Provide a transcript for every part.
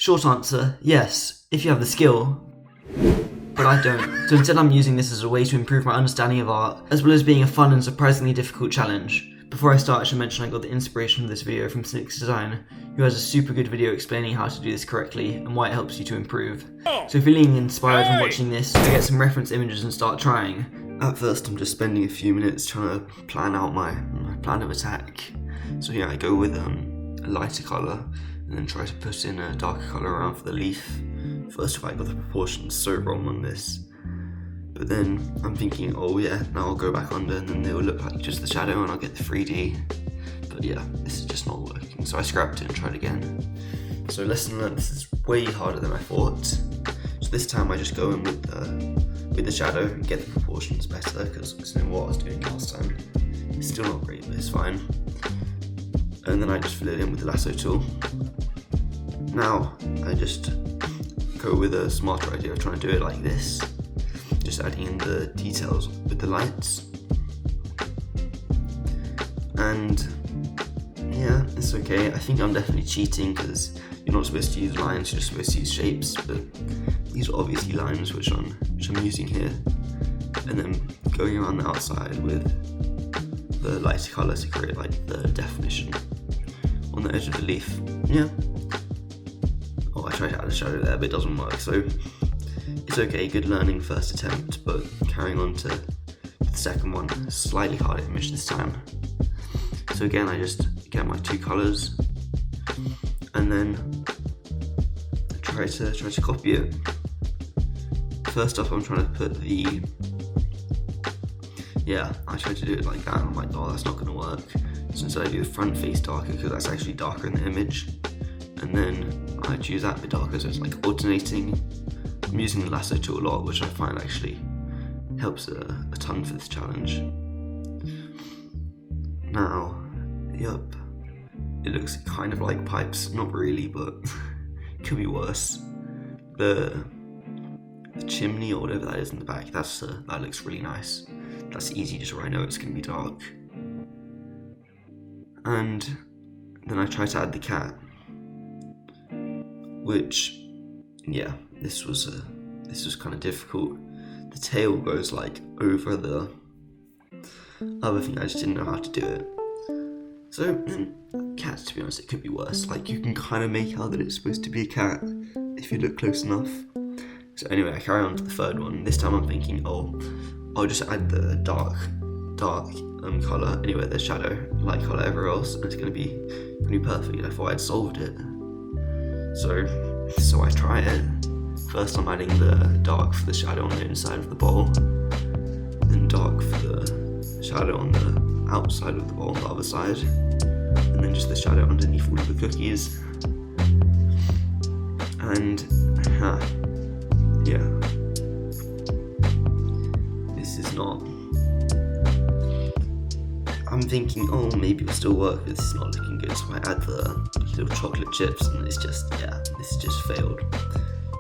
Short answer, yes, if you have the skill. But I don't, so instead I'm using this as a way to improve my understanding of art, as well as being a fun and surprisingly difficult challenge. Before I start, I should mention I got the inspiration for this video from Cynic's Design, who has a super good video explaining how to do this correctly and why it helps you to improve. So if you're feeling inspired from watching this, I get some reference images and start trying. At first I'm just spending a few minutes trying to plan out my plan of attack. So yeah, I go with a lighter colour and then try to put in a darker colour around for the leaf. First of all, I got the proportions so wrong on this. But then I'm thinking, oh yeah, now I'll go back under and then they will look like just the shadow and I'll get the 3D. But yeah, this is just not working. So I scrapped it and tried again. So lesson learned, this is way harder than I thought. So this time I just go in with the shadow and get the proportions better, because it's what I was doing last time. It's still not great, but it's fine. And then I just fill it in with the lasso tool. Now I just go with a smarter idea of trying to do it like this. Just adding in the details with the lights. And yeah, it's okay. I think I'm definitely cheating because you're not supposed to use lines, you're just supposed to use shapes, but these are obviously lines which I'm using here. And then going around the outside with the lighter colour to create like the definition on the edge of the leaf. Yeah. Oh, I tried to add a shadow there, but it doesn't work, so it's okay, good learning first attempt, but carrying on to the second one, slightly harder image this time. So again, I just get my two colours and then try to copy it. First off, I'm trying to put I tried to do it like that, and I'm like, oh, that's not going to work. So instead I do the front face darker, because that's actually darker in the image. And then I choose that bit darker, so it's like alternating. I'm using the lasso tool a lot, which I find actually helps a ton for this challenge. Now, yup, it looks kind of like pipes, not really, but it could be worse. The chimney or whatever that is in the back, that looks really nice. That's easy, just where I know it's going to be dark. And then I try to add the cat, which, yeah, this was kind of difficult. The tail goes like over the other thing, I just didn't know how to do it. So, cats, to be honest, it could be worse. Like, you can kind of make out that it's supposed to be a cat if you look close enough. So anyway, I carry on to the third one. This time I'm thinking, oh, I'll just add the dark colour anywhere there's shadow, light colour everywhere else, and it's gonna be perfect. I thought I'd solved it. So I try it. First I'm adding the dark for the shadow on the inside of the bowl, then dark for the shadow on the outside of the bowl on the other side, and then just the shadow underneath all of the cookies. And yeah, this is not. I'm thinking, oh, maybe it'll still work, but this is not looking good. So I add the little chocolate chips, and this just failed.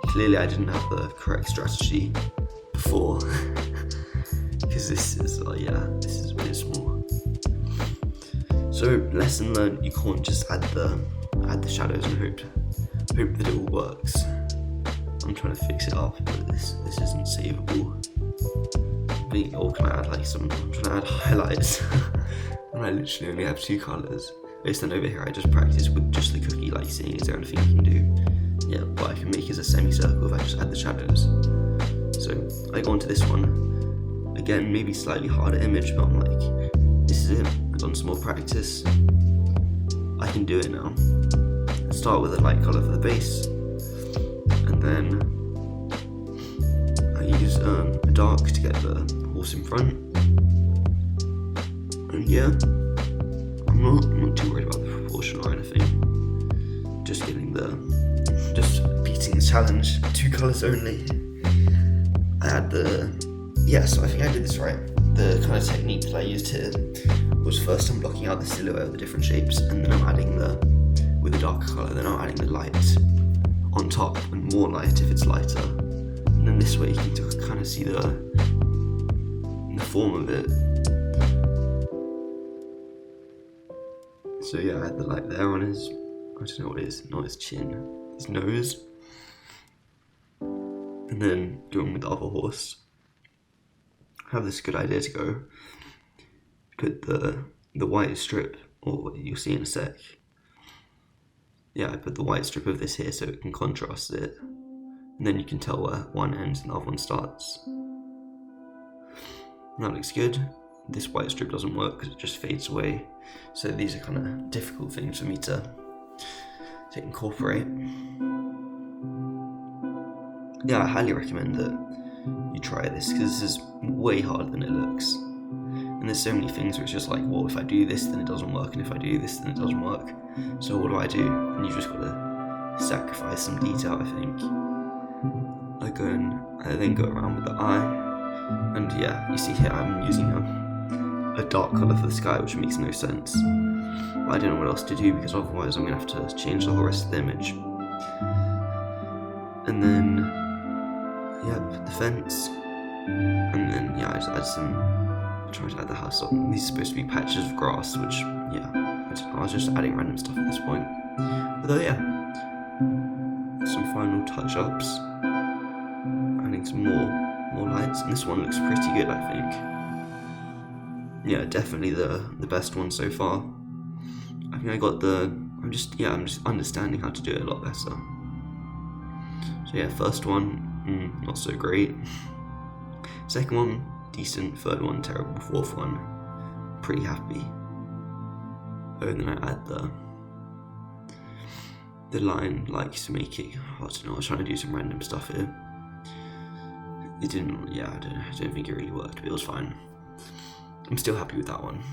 Clearly I didn't have the correct strategy before, because this is abysmal. So lesson learned, you can't just add the shadows and hope that it all works. I'm trying to fix it up, but this isn't savable. Or can I add I'm trying to add highlights and I literally only have two colours. Based on over here, I just practice with just the cookie, like seeing is there anything I can do. Yeah, what I can make is a semicircle if I just add the shadows. So I go on to this one. Again, maybe slightly harder image, but I'm like, this is it. I've done some more practice. I can do it now. Start with a light colour for the base, and then I use a dark to get the horse in front. And yeah, I'm not too worried about the proportion or anything. Just beating the challenge. Two colours only. I had so I think I did this right. The kind of technique that I used here was first I'm blocking out the silhouette of the different shapes, and then I'm adding with a darker colour, then I'm adding the light on top and more light if it's lighter. And then this way you can kind of see the form of it. So yeah, I had the light there on his, I don't know what it is, not his chin. his nose, and then going with the other horse. I have this good idea to go put the white strip, or you'll see in a sec. Yeah, I put the white strip of this here so it can contrast it, and then you can tell where one ends and the other one starts. That looks good. This white strip doesn't work because it just fades away, so these are kind of difficult things for me to incorporate. Yeah, I highly recommend that you try this because this is way harder than it looks. And there's so many things where it's just like, well, if I do this, then it doesn't work, and if I do this, then it doesn't work. So what do I do? And you've just got to sacrifice some detail, I think. I then go around with the eye, and yeah, you see here I'm using a dark colour for the sky, which makes no sense. But I don't know what else to do because otherwise I'm going to have to change the whole rest of the image. And then, yep, the fence, and then yeah, I just add some. Trying to add the house up. These are supposed to be patches of grass, which, yeah, I don't know, I was just adding random stuff at this point. Although, yeah, some final touch-ups, adding some more lights, and this one looks pretty good, I think. Yeah, definitely the best one so far. I think I'm just understanding how to do it a lot better. So yeah, first one, not so great. Second one, decent. Third one, terrible. Fourth one, pretty happy. Oh, and then I add the line, like, to make it, I don't know, I was trying to do some random stuff here. It didn't, yeah, I don't think it really worked, but it was fine. I'm still happy with that one.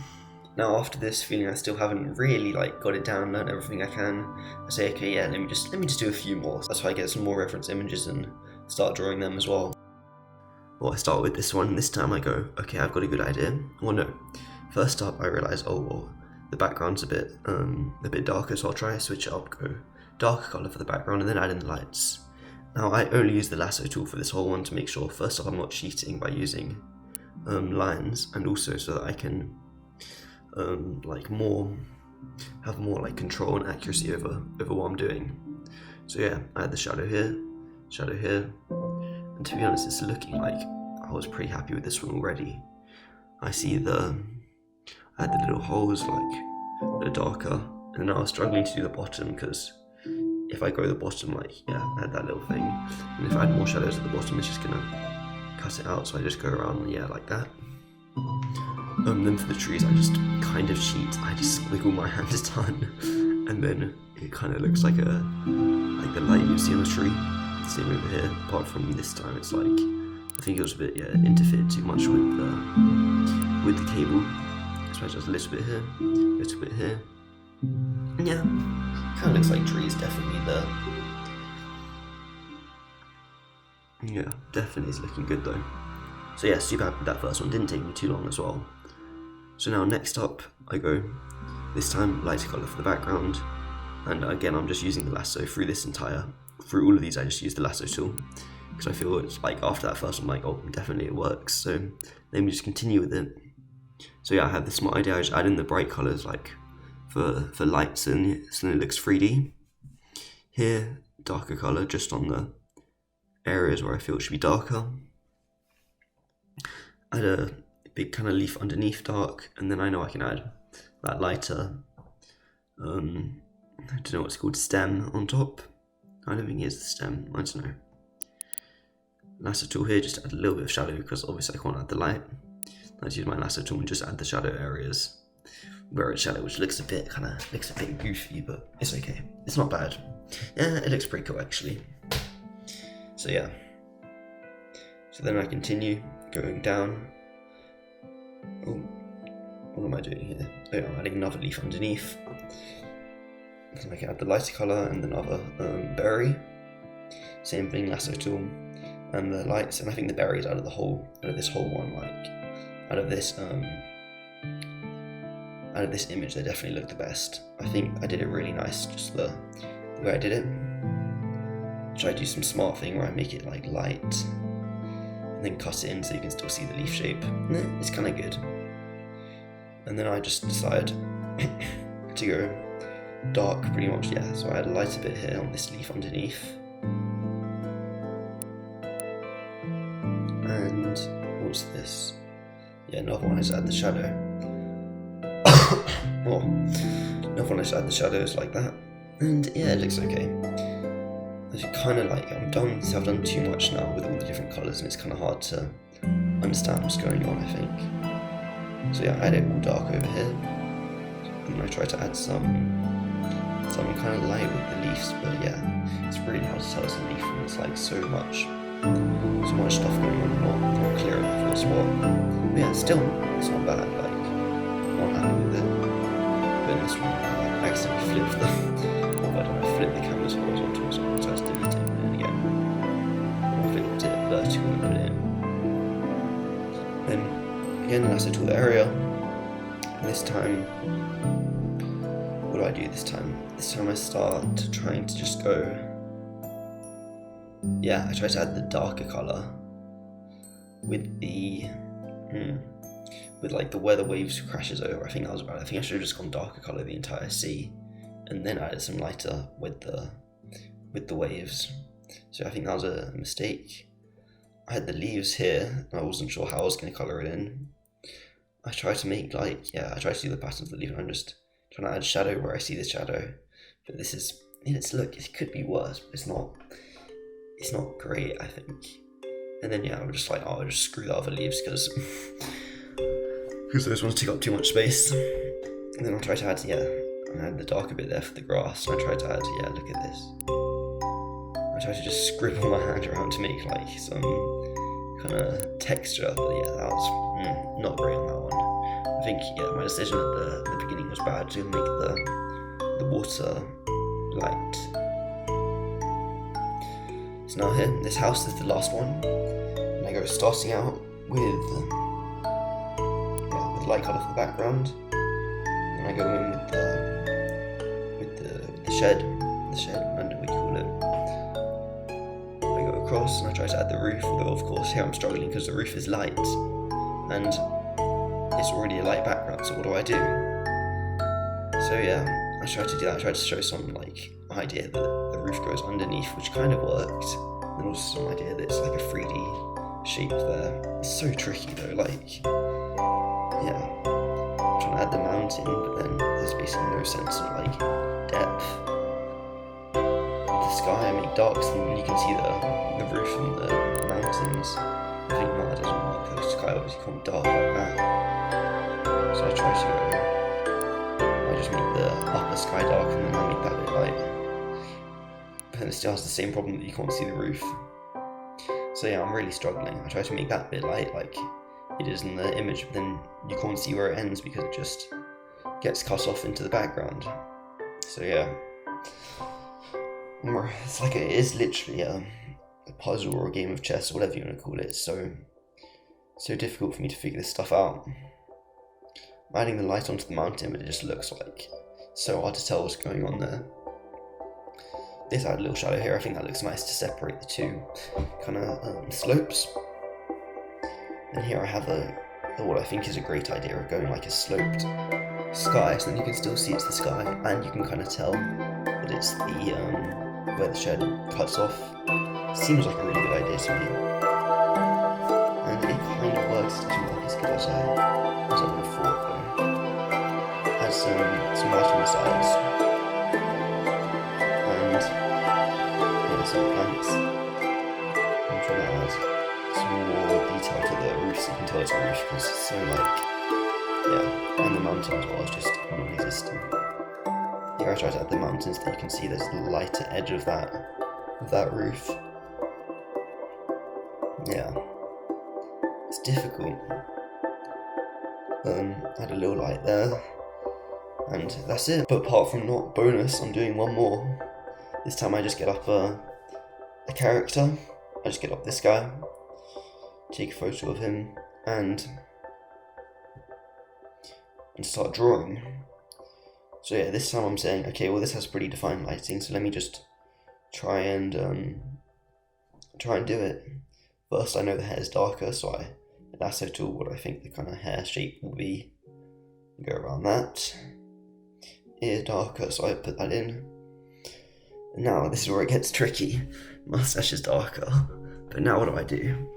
Now after this, feeling I still haven't really got it down, learned everything I can, I say, okay, yeah, let me just do a few more. That's why I get some more reference images and start drawing them as well. Well, I start with this one, and this time I go, okay, I've got a good idea. Well, no. First up, I realise, oh, well, the background's a bit darker, so I'll try to switch it up, go darker colour for the background, and then add in the lights. Now, I only use the lasso tool for this whole one to make sure, first off, I'm not cheating by using lines, and also so that I can have more control and accuracy over what I'm doing. So yeah, I had the shadow here, and to be honest, it's looking like I was pretty happy with this one already. I see I had the little holes a bit darker, and I was struggling to do the bottom because if I go the bottom, I had that little thing, and if I had more shadows at the bottom, it's just gonna cut it out, so I just go around, like that. Then for the trees, I just kind of cheat. I just wiggle my hand a ton, and then it kind of looks like the light you see on a tree. Same over here, apart from this time it's I think it was a bit, interfered too much with the cable. So I just a little bit here, and yeah, kind of looks like trees, definitely there. Yeah, definitely is looking good though. So yeah, super happy with that first one, didn't take me too long as well. So now next up, I go, this time lighter colour for the background, and again I'm just using the lasso through all of these I just use the lasso tool, because I feel it's after that first one, oh, definitely it works, so let me just continue with it. So yeah, I had this smart idea, I just add in the bright colours for lights, and so then it looks 3D. Here, darker colour just on the areas where I feel it should be darker. Add a big kind of leaf underneath dark, and then I know I can add that lighter, I don't know what's called, stem on top. I don't think it is the stem, I don't know. Lasso tool here, just add a little bit of shadow because obviously I can't add the light. Let's use my lasso tool and just add the shadow areas where it's shadow, which looks a bit goofy, but it's okay. It's not bad. Yeah, it looks pretty cool actually. So yeah. So then I continue going down. Oh, what am I doing here? Oh, I'm adding another leaf underneath. So I can add the lighter colour and another berry. Same thing, lasso tool, and the lights, and I think the berries out of this whole one, out of this image, they definitely look the best. I think I did it really nice, just the way I did it. Try to do some smart thing where I make it light, and then cut it in so you can still see the leaf shape. It's kind of good. And then I just decide to go dark pretty much, yeah. So I add a lighter bit here on this leaf underneath. And what's this? Yeah, another one, I just add the shadow. Oh, another one, I just add the shadows like that. And yeah, it looks okay. I kind of like, I'm done, so I've done too much now with all the different colours, and it's kind of hard to understand what's going on, I think. So yeah, I add it all dark over here, and then I try to add some kind of light with the leaves, but yeah, it's really hard to tell it's a leaf when it's like so much stuff going on, not clear enough what's what. But yeah, still, it's not bad, like, I'm not happy with it. But in this one, I accidentally flipped I flipped the canvas horizontal or something, so I just delete it and put it in again. Or I flipped it vertical and put it in. Then, again, I set all the area. And this time, what do I do this time? This time I start trying to just go... Yeah, I try to add the darker colour with the... with like the where the waves crashes over. I think that was bad. I think I should have just gone darker colour the entire sea, and then added some lighter with the waves. So I think that was a mistake. I had the leaves here, and I wasn't sure how I was going to colour it in. I tried to make I tried to do the pattern of the leaf, and I'm just trying to add shadow where I see the shadow. But this is, look, it could be worse, but it's not great, I think. And then yeah, I'm just like, I'll just screw the other leaves because those ones take up too much space. And then I'll try to add, I had the darker bit there for the grass, and I tried to add, look at this. I tried to just scribble my hand around to make like some kind of texture, but yeah, that was not great on that one. I think, my decision at the beginning was bad to make the water light. So now here, this house is the last one, and I go starting out with light colour for the background, and I go in with the shed, and we call it. I go across and I try to add the roof, although of course here I'm struggling because the roof is light, and it's already a light background, so what do? So yeah, I tried to do that. I tried to show some like idea that the roof goes underneath, which kind of worked, and also some idea that it's like a 3D shape there. It's so tricky though, like, yeah, I'm trying to add the mountain, but then there's basically no sense of like depth. The sky I make dark, so then you can see the roof and the mountains. I think that doesn't work because the sky obviously can't be dark like that. So I try to just make the upper sky dark and then I make that bit light. But then it still has the same problem that you can't see the roof. So yeah, I'm really struggling. I try to make that bit light like it is in the image, but then you can't see where it ends because it just gets cut off into the background. So yeah, it's like it is literally a puzzle or a game of chess or whatever you want to call it. It's so difficult for me to figure this stuff out. I'm adding the light onto the mountain, but it just looks like so hard to tell what's going on there. This add a little shadow here. I think that looks nice to separate the two kind of slopes. And here I have what I think is a great idea of going like a sloped sky, so then you can still see it's the sky, and you can kind of tell that it's the where the shed cuts off. Seems like a really good idea to me, and it kind of works. It doesn't work as good as I would have thought though. Has some light on the sides, and some plants. I'm trying to add some more detail to the roof, so you can tell it's a roof because it's so and the mountain as well is just non-existent. Here I try to add the mountains so that you can see there's the lighter edge of that roof. Yeah, it's difficult. Add a little light there, and that's it. But apart from not bonus, I'm doing one more. This time I just get up a character. I just get up this guy, take a photo of him, and start drawing. So yeah, this time I'm saying, okay, well this has pretty defined lighting, so let me just try and do it. First, I know the hair is darker, so I lasso tool what I think the kind of hair shape will be. Go around that. ear darker, so I put that in. And now this is where it gets tricky. Mustache is darker, but now what do I do?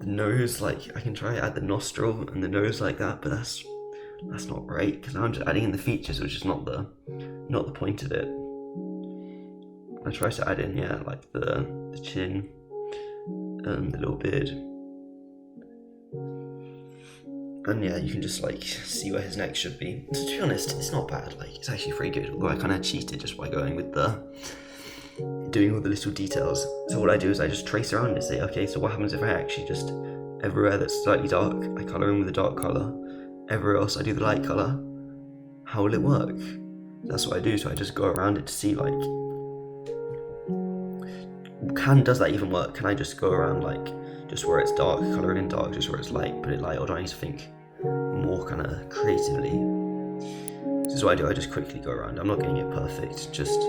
The nose, like I can try to add the nostril and the nose like that, but that's not right because now I'm just adding in the features, which is not the point of it. I try to add in like the chin, the little beard, and you can just like see where his neck should be. So to be honest, it's not bad. Like it's actually pretty good. Although I kind of cheated just by going with doing all the little details. So what I do is I just trace around and say, okay, so what happens if I actually just everywhere that's slightly dark, I colour in with a dark colour. Everywhere else I do the light colour. How will it work? That's what I do. So I just go around it to see like, does that even work? Can I just go around like just where it's dark, colour it in dark, just where it's light, put it light, or do I need to think more kind of creatively? This is what I do. I just quickly go around. I'm not getting it perfect, just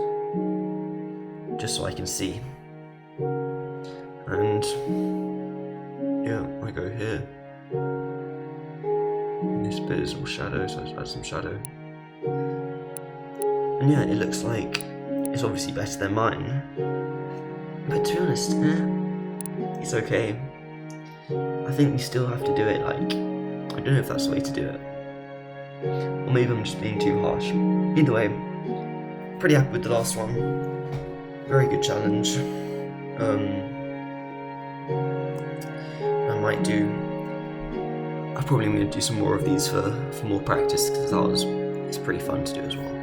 so I can see. And I go here. And this bit is all shadow, so I just add some shadow. And it looks like it's obviously better than mine. But to be honest, it's okay. I think you still have to do it like, I don't know if that's the way to do it. Or maybe I'm just being too harsh. Either way, pretty happy with the last one. Very good challenge. I'm probably going to do some more of these for more practice, because it's pretty fun to do as well.